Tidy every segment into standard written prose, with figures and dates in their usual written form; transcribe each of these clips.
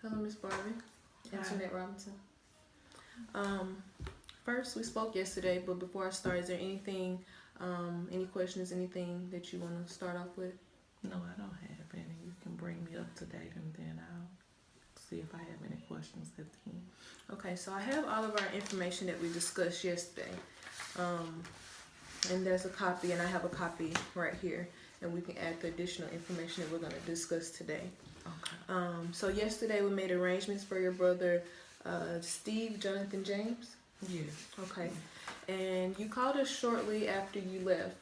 Hello, Miss Barbie. Hi. Antoinette Robinson. First, we spoke yesterday, but before I start, is there anything, any questions, anything that you want to start off with? No, I don't have any. You can bring me up to date and then I'll see if I have any questions at the end. Okay, so I have all of our information that we discussed yesterday. And there's a copy, and I have a copy right here, and we can add the additional information that we're going to discuss today. Okay. So yesterday we made arrangements for your brother, Steve Jonathan James. Yes. Okay. And you called us shortly after you left,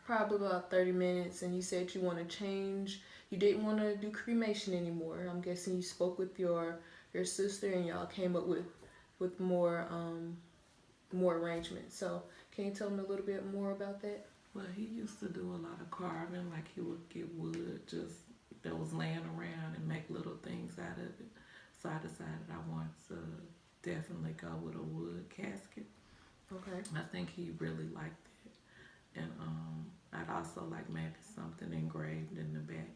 probably about 30 minutes, and you said you want to change. You didn't want to do cremation anymore. I'm guessing you spoke with your sister, and y'all came up with more arrangements. So can you tell me a little bit more about that? Well, he used to do a lot of carving, like he would get wood just that was laying around and make little things out of it. So I decided I wanted to definitely go with a wood casket. Okay. I think he really liked it. And I'd also like maybe something engraved in the back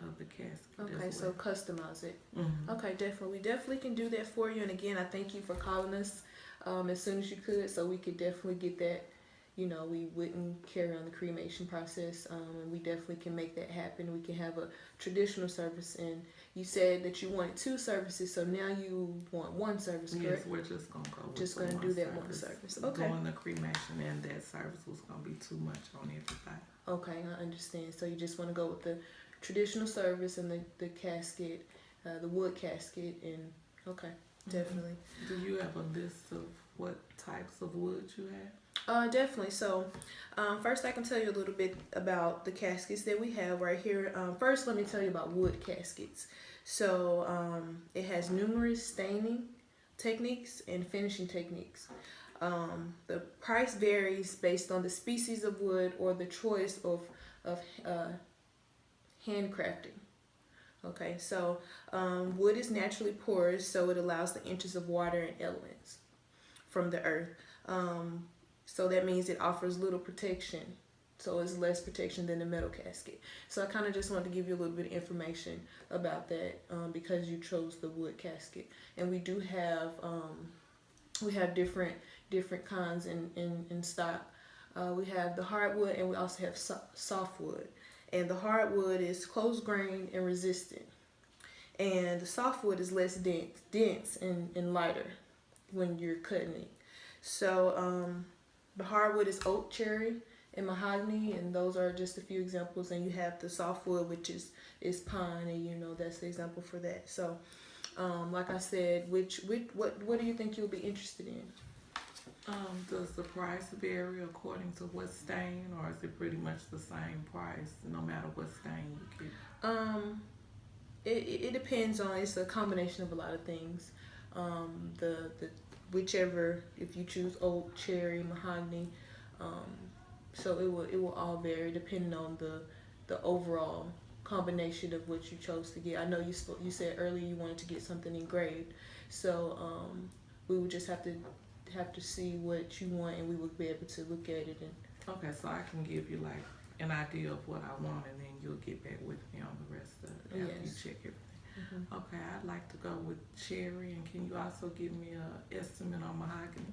of the casket. Okay, as so well. customize it. Mm-hmm. Okay, definitely. We definitely can do that for you. And again, I thank you for calling us as soon as you could, so we could definitely get that. You know, we wouldn't carry on the cremation process, and we definitely can make that happen. We can have a traditional service, and you said that you wanted 2 services, so now you want 1 service, correct? Yes, we're just gonna go with Just the gonna one do that service. one service. Okay. Doing the cremation and that service was gonna be too much on everybody. Okay, I understand. So you just want to go with the traditional service and the casket, the wood casket, and okay, definitely. Do you have a list of what types of wood you have? Definitely. So, first I can tell you a little bit about the caskets that we have right here. First, let me tell you about wood caskets. So, it has numerous staining techniques and finishing techniques. The price varies based on the species of wood or the choice of handcrafting. Okay, so wood is naturally porous, so it allows the entrance of water and elements from the earth. So that means it offers little protection. So it's less protection than the metal casket. So I kind of just wanted to give you a little bit of information about that because you chose the wood casket. And we do have different kinds in stock. We have the hardwood, and we also have softwood. And the hardwood is close grained and resistant. And the softwood is less dense and lighter when you're cutting it. So the hardwood is oak, cherry, and mahogany, and those are just a few examples. And you have the softwood, which is pine, and that's the example for that. So, like I said, what do you think you'll be interested in? Does the price vary according to what stain, or is it pretty much the same price no matter what stain you get? It depends on. It's a combination of a lot of things. The whichever, if you choose oak, cherry, mahogany, so it will all vary depending on the overall combination of what you chose to get. I know you said earlier you wanted to get something engraved, so we would just have to see what you want, and we would be able to look at it. And Okay, so I can give you like an idea of what I want, and then you'll get back with me on the rest of it after you Yes. check everything. Mhm. Okay, I'd like to go with cherry, and can you also give me a estimate on mahogany?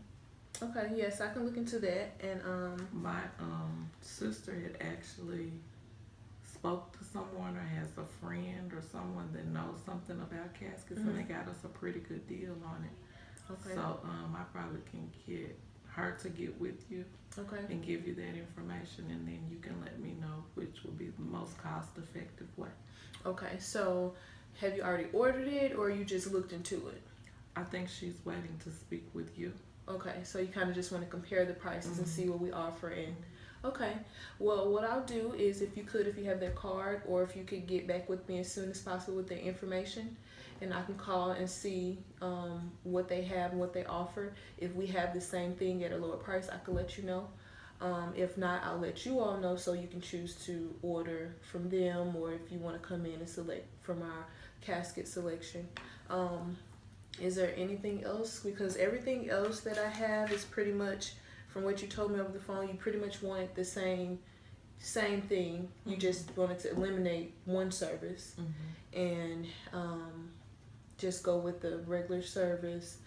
Okay, yes, I can look into that. And My sister had actually spoke to someone or has a friend or someone that knows something about caskets, and they got us a pretty good deal on it. okay, So I probably can get her to get with you okay. and give you that information, and then you can let me know which will be the most cost-effective way. Okay, so have you already ordered it, or you just looked into it? I think she's waiting to speak with you. Okay, so you kind of just want to compare the prices and see what we offer. And okay, well, what I'll do is, if you have that card, or if you could get back with me as soon as possible with the information, and I can call and see what they have and what they offer. If we have the same thing at a lower price, I can let you know. If not, I'll let you all know, so you can choose to order from them, or if you want to come in and select from our casket selection. Is there anything else? Because everything else that I have is pretty much, from what you told me over the phone, you pretty much wanted the same thing. You just wanted to eliminate 1 service. And just go with the regular service,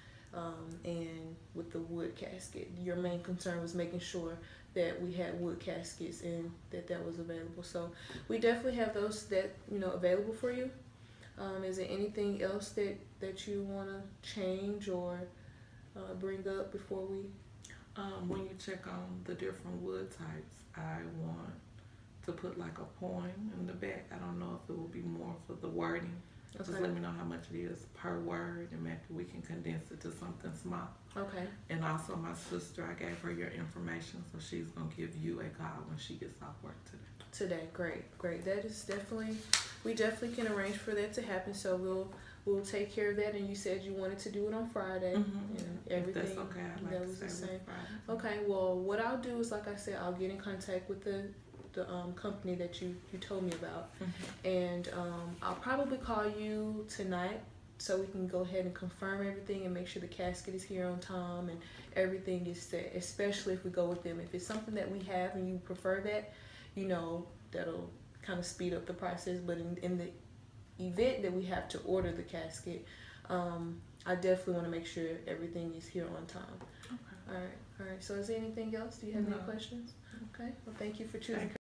and with the wood casket. Your main concern was making sure that we had wood caskets and that was available. So we definitely have those that available for you. Is there anything else that you want to change or bring up before we? When you check on the different wood types, I want to put like a poem in the back. I don't know if it will be more for the wording. Okay. Just let me know how much it is per word, and maybe we can condense it to something small. Okay. And also, my sister, I gave her your information, so she's gonna give you a call when she gets off work today. Great. That is we definitely can arrange for that to happen. So we'll take care of that. And you said you wanted to do it on Friday, Mm-hmm. and everything. If that's okay, I'd like that to was the stay same. with Friday. Okay. Well, what I'll do is, like I said, I'll get in contact with the company that you told me about, Mm-hmm. and I'll probably call you tonight so we can go ahead and confirm everything and make sure the casket is here on time and everything is set. Especially if we go with them. If it's something that we have and you prefer that, that'll kind of speed up the process. But in the event that we have to order the casket, I definitely want to make sure everything is here on time. Okay. All right. So is there anything else? Do you have No. any questions? Okay. Well, thank you for choosing. Thank